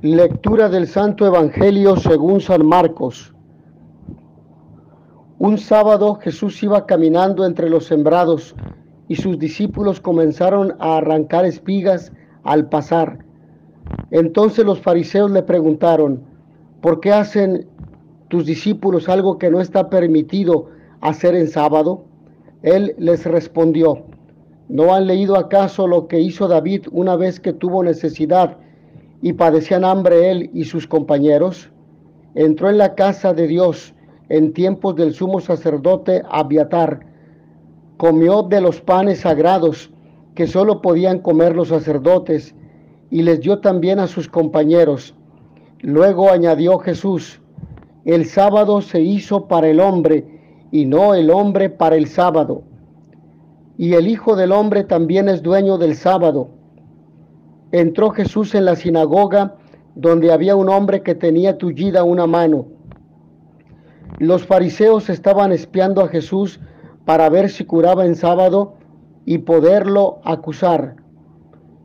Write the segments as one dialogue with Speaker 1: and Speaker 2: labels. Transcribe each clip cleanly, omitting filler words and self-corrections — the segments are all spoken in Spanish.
Speaker 1: Lectura del Santo Evangelio según San Marcos. Un sábado Jesús iba caminando entre los sembrados y sus discípulos comenzaron a arrancar espigas al pasar. Entonces los fariseos le preguntaron: ¿por qué hacen tus discípulos algo que no está permitido hacer en sábado? Él les respondió: ¿no han leído acaso lo que hizo David una vez que tuvo necesidad y padecían hambre él y sus compañeros? Entró en la casa de Dios en tiempos del sumo sacerdote Abiatar, comió de los panes sagrados que solo podían comer los sacerdotes y les dio también a sus compañeros. Luego añadió Jesús: el sábado se hizo para el hombre y no el hombre para el sábado. Y el Hijo del Hombre también es dueño del sábado. Entró Jesús en la sinagoga, donde había un hombre que tenía tullida una mano. Los fariseos estaban espiando a Jesús para ver si curaba en sábado y poderlo acusar.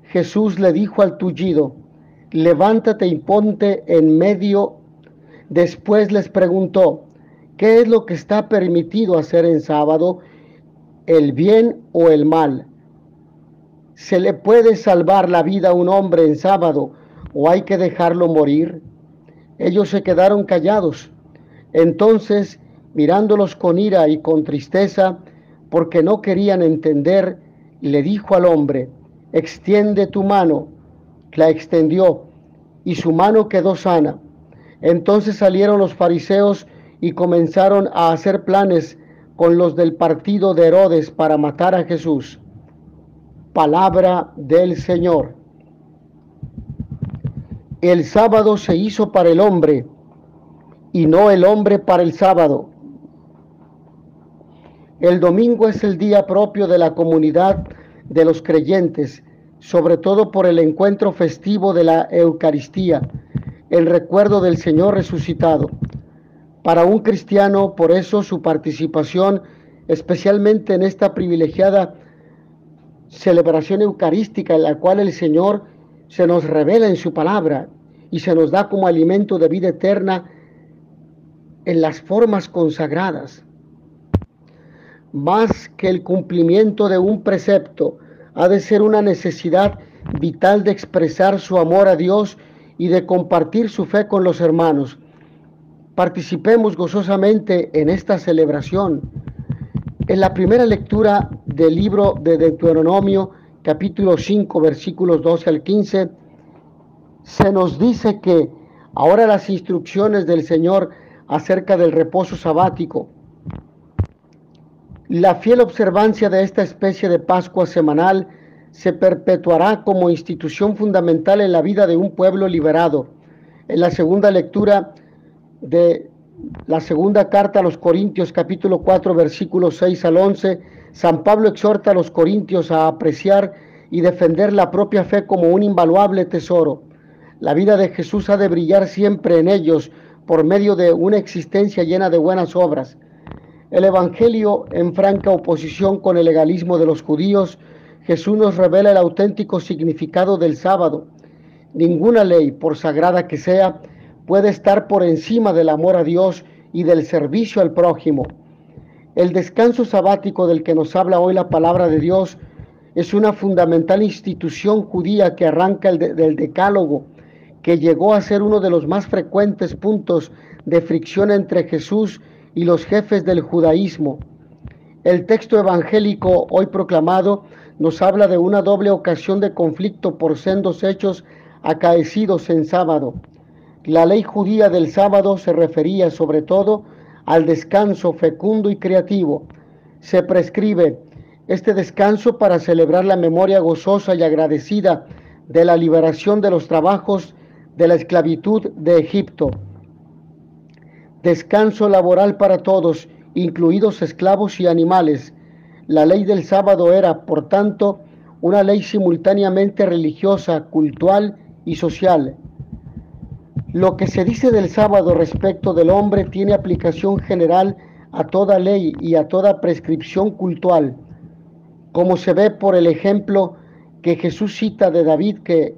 Speaker 1: Jesús le dijo al tullido: levántate y ponte en medio. Después les preguntó: ¿qué es lo que está permitido hacer en sábado, el bien o el mal? ¿Se le puede salvar la vida a un hombre en sábado o hay que dejarlo morir? Ellos se quedaron callados. Entonces, mirándolos con ira y con tristeza, porque no querían entender, le dijo al hombre: extiende tu mano. La extendió y su mano quedó sana. Entonces salieron los fariseos y comenzaron a hacer planes con los del partido de Herodes para matar a Jesús. Palabra del Señor. El sábado se hizo para el hombre y no el hombre para el sábado. El domingo es el día propio de la comunidad de los creyentes, sobre todo por el encuentro festivo de la Eucaristía, el recuerdo del Señor resucitado. Para un cristiano, por eso, su participación, especialmente en esta privilegiada celebración eucarística en la cual el Señor se nos revela en su palabra y se nos da como alimento de vida eterna en las formas consagradas. Más que el cumplimiento de un precepto, ha de ser una necesidad vital de expresar su amor a Dios y de compartir su fe con los hermanos. Participemos gozosamente en esta celebración. En la primera lectura del libro de Deuteronomio, capítulo 5, versículos 12 al 15, se nos dice que ahora las instrucciones del Señor acerca del reposo sabático. La fiel observancia de esta especie de Pascua semanal se perpetuará como institución fundamental en la vida de un pueblo liberado. En la segunda lectura de la segunda carta a los Corintios, capítulo 4, versículos 6 al 11, San Pablo exhorta a los corintios a apreciar y defender la propia fe como un invaluable tesoro. La vida de Jesús ha de brillar siempre en ellos por medio de una existencia llena de buenas obras. El Evangelio, en franca oposición con el legalismo de los judíos, Jesús nos revela el auténtico significado del sábado. Ninguna ley, por sagrada que sea, puede estar por encima del amor a Dios y del servicio al prójimo. El descanso sabático del que nos habla hoy la palabra de Dios es una fundamental institución judía que arranca del Decálogo, que llegó a ser uno de los más frecuentes puntos de fricción entre Jesús y los jefes del judaísmo. El texto evangélico hoy proclamado nos habla de una doble ocasión de conflicto por sendos hechos acaecidos en sábado. La ley judía del sábado se refería sobre todo al descanso fecundo y creativo. Se prescribe este descanso para celebrar la memoria gozosa y agradecida de la liberación de los trabajos de la esclavitud de Egipto. Descanso laboral para todos, incluidos esclavos y animales. La ley del sábado era, por tanto, una ley simultáneamente religiosa, cultural y social. Lo que se dice del sábado respecto del hombre tiene aplicación general a toda ley y a toda prescripción cultural, como se ve por el ejemplo que Jesús cita de David, que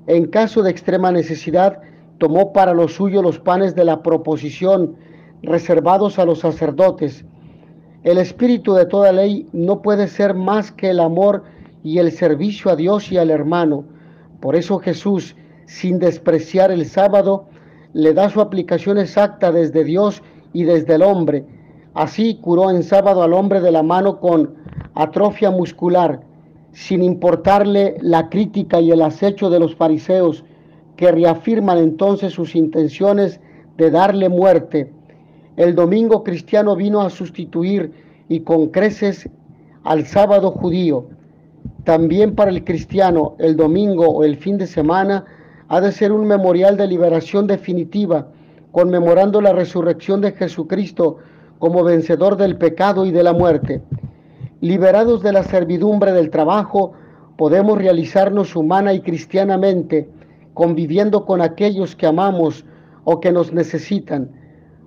Speaker 1: En caso de extrema necesidad, tomó para lo suyo los panes de la proposición, reservados a los sacerdotes. El espíritu de toda ley no puede ser más que el amor y el servicio a Dios y al hermano. Por eso Jesús, sin despreciar el sábado, le da su aplicación exacta desde Dios y desde el hombre. Así curó en sábado al hombre de la mano con atrofia muscular, sin importarle la crítica y el acecho de los fariseos, que reafirman entonces sus intenciones de darle muerte. El domingo cristiano vino a sustituir y con creces al sábado judío. También para el cristiano, el domingo o el fin de semana ha de ser un memorial de liberación definitiva, conmemorando la resurrección de Jesucristo como vencedor del pecado y de la muerte. Liberados de la servidumbre del trabajo, podemos realizarnos humana y cristianamente, conviviendo con aquellos que amamos o que nos necesitan,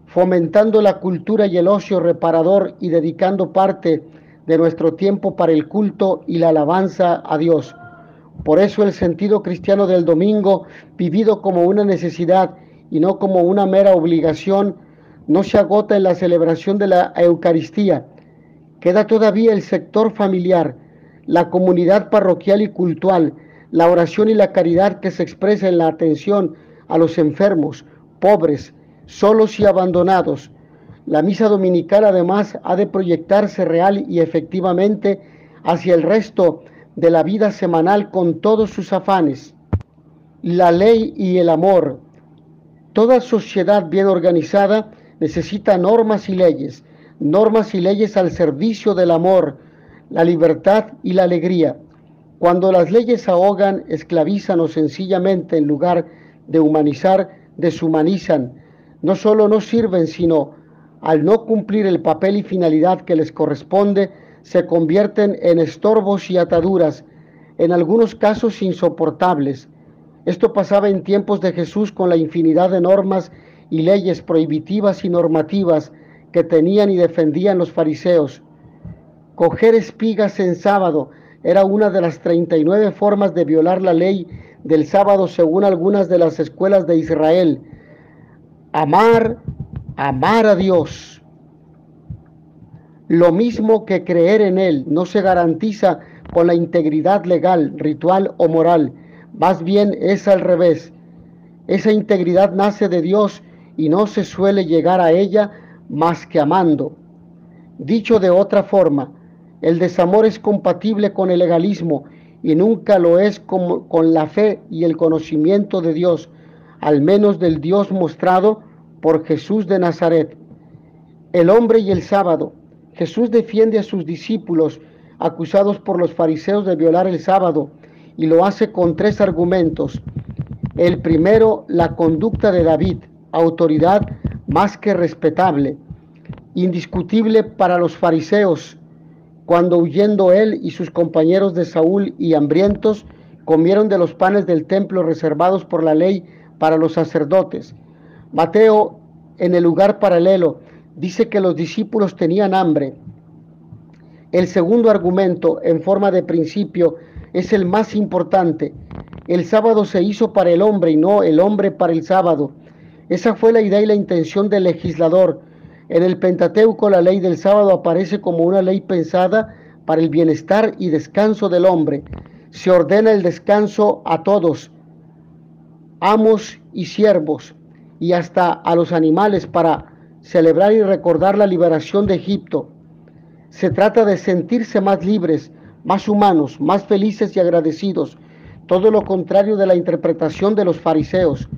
Speaker 1: fomentando la cultura y el ocio reparador y dedicando parte de nuestro tiempo para el culto y la alabanza a Dios. Por eso el sentido cristiano del domingo, vivido como una necesidad y no como una mera obligación, no se agota en la celebración de la Eucaristía. Queda todavía el sector familiar, la comunidad parroquial y cultural, la oración y la caridad que se expresa en la atención a los enfermos, pobres, solos y abandonados. La misa dominical además ha de proyectarse real y efectivamente hacia el resto de la vida semanal con todos sus afanes. La ley y el amor. Toda sociedad bien organizada necesita normas y leyes al servicio del amor, la libertad y la alegría. Cuando las leyes ahogan, esclavizan o sencillamente en lugar de humanizar, deshumanizan, no solo no sirven, sino al no cumplir el papel y finalidad que les corresponde, se convierten en estorbos y ataduras, en algunos casos insoportables. Esto pasaba en tiempos de Jesús con la infinidad de normas y leyes prohibitivas y normativas que tenían y defendían los fariseos. Coger espigas en sábado era una de las 39 formas de violar la ley del sábado según algunas de las escuelas de Israel. Amar a Dios, lo mismo que creer en Él, no se garantiza con la integridad legal, ritual o moral. Más bien es al revés. Esa integridad nace de Dios y no se suele llegar a ella más que amando. Dicho de otra forma, el desamor es compatible con el legalismo y nunca lo es con la fe y el conocimiento de Dios, al menos del Dios mostrado por Jesús de Nazaret. El hombre y el sábado. Jesús defiende a sus discípulos acusados por los fariseos de violar el sábado y lo hace con 3 argumentos. El primero, la conducta de David, autoridad más que respetable, indiscutible para los fariseos, cuando huyendo él y sus compañeros de Saúl y hambrientos, comieron de los panes del templo reservados por la ley para los sacerdotes. Mateo, en el lugar paralelo, dice que los discípulos tenían hambre. El segundo argumento, en forma de principio, es el más importante. El sábado se hizo para el hombre y no el hombre para el sábado. Esa fue la idea y la intención del legislador. En el Pentateuco la ley del sábado aparece como una ley pensada para el bienestar y descanso del hombre. Se ordena el descanso a todos, amos y siervos, y hasta a los animales para celebrar y recordar la liberación de Egipto. Se trata de sentirse más libres, más humanos, más felices y agradecidos, todo lo contrario de la interpretación de los fariseos.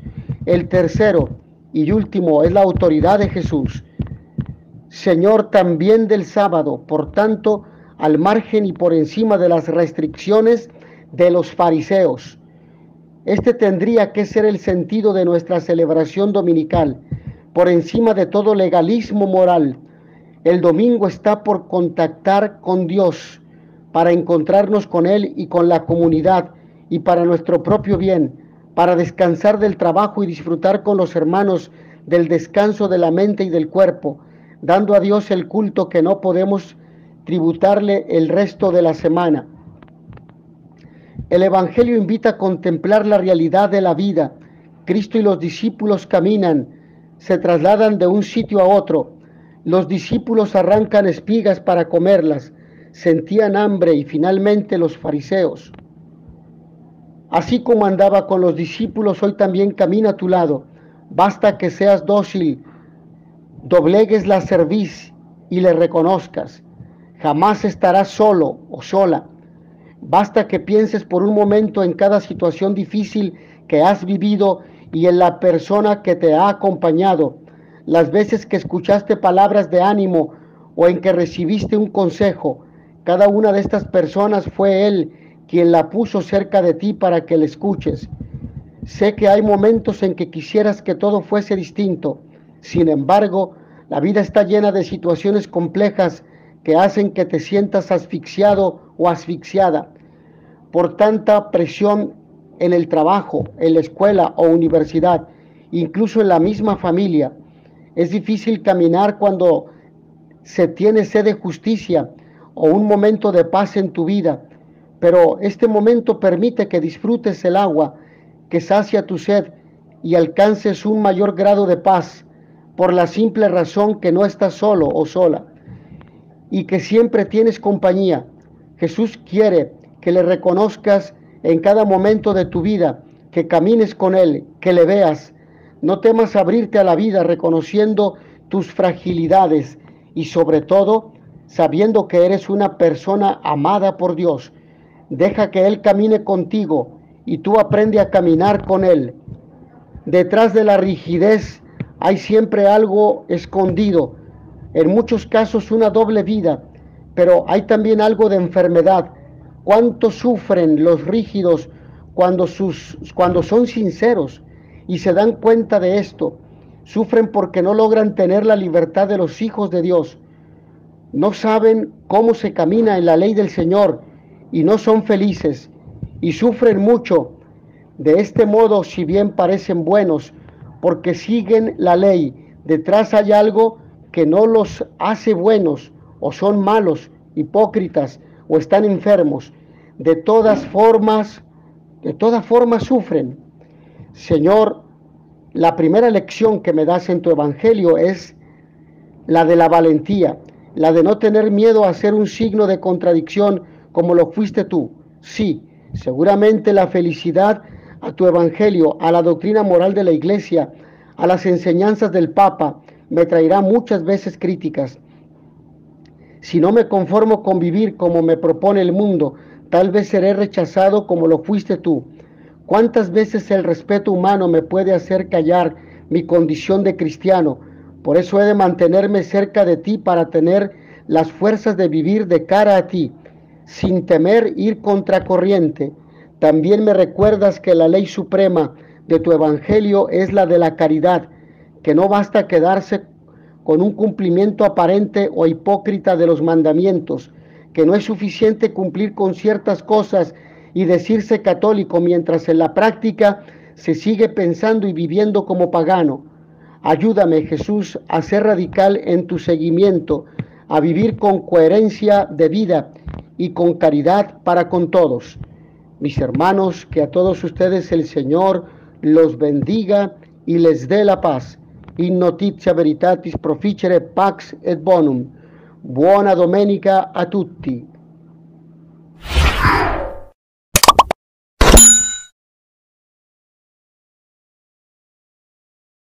Speaker 1: El tercero y último es la autoridad de Jesús, Señor también del sábado, por tanto, al margen y por encima de las restricciones de los fariseos. Este tendría que ser el sentido de nuestra celebración dominical, por encima de todo legalismo moral. El domingo está por contactar con Dios, para encontrarnos con Él y con la comunidad, y para nuestro propio bien, para descansar del trabajo y disfrutar con los hermanos del descanso de la mente y del cuerpo, dando a Dios el culto que no podemos tributarle el resto de la semana. El Evangelio invita a contemplar la realidad de la vida. Cristo y los discípulos caminan, se trasladan de un sitio a otro. Los discípulos arrancan espigas para comerlas, sentían hambre y finalmente los fariseos. Así como andaba con los discípulos, hoy también camina a tu lado. Basta que seas dócil, doblegues la cerviz y le reconozcas. Jamás estarás solo o sola. Basta que pienses por un momento en cada situación difícil que has vivido y en la persona que te ha acompañado, las veces que escuchaste palabras de ánimo o en que recibiste un consejo. Cada una de estas personas fue Él quien la puso cerca de ti para que le escuches. Sé que hay momentos en que quisieras que todo fuese distinto. Sin embargo, la vida está llena de situaciones complejas que hacen que te sientas asfixiado o asfixiada por tanta presión en el trabajo, en la escuela o universidad, incluso en la misma familia. Es difícil caminar cuando se tiene sed de justicia o un momento de paz en tu vida, pero este momento permite que disfrutes el agua que sacia tu sed y alcances un mayor grado de paz por la simple razón que no estás solo o sola y que siempre tienes compañía. Jesús quiere que le reconozcas en cada momento de tu vida, que camines con Él, que le veas. No temas abrirte a la vida reconociendo tus fragilidades y sobre todo sabiendo que eres una persona amada por Dios. Deja que Él camine contigo y tú aprende a caminar con Él. Detrás de la rigidez hay siempre algo escondido, en muchos casos una doble vida, pero hay también algo de enfermedad. ¿Cuánto sufren los rígidos cuando son sinceros y se dan cuenta de esto? Sufren porque no logran tener la libertad de los hijos de Dios. No saben cómo se camina en la ley del Señor y no son felices y sufren mucho. De este modo, si bien parecen buenos porque siguen la ley, detrás hay algo que no los hace buenos, o son malos, hipócritas, o están enfermos. De todas formas sufren. Señor, la primera lección que me das en tu evangelio es la de la valentía, la de no tener miedo a ser un signo de contradicción como lo fuiste tú. Sí, seguramente la felicidad a tu evangelio, a la doctrina moral de la iglesia, a las enseñanzas del Papa, me traerá muchas veces críticas. Si no me conformo con vivir como me propone el mundo, tal vez seré rechazado como lo fuiste tú. ¿Cuántas veces el respeto humano me puede hacer callar mi condición de cristiano? Por eso he de mantenerme cerca de ti para tener las fuerzas de vivir de cara a ti, sin temer ir contracorriente. También me recuerdas que la ley suprema de tu evangelio es la de la caridad, que no basta quedarse con un cumplimiento aparente o hipócrita de los mandamientos, que no es suficiente cumplir con ciertas cosas y decirse católico mientras en la práctica se sigue pensando y viviendo como pagano. Ayúdame, Jesús, a ser radical en tu seguimiento, a vivir con coherencia de vida y con caridad para con todos. Mis hermanos, que a todos ustedes el Señor los bendiga y les dé la paz. In notitia veritatis proficere pax et bonum. Buona domenica a tutti.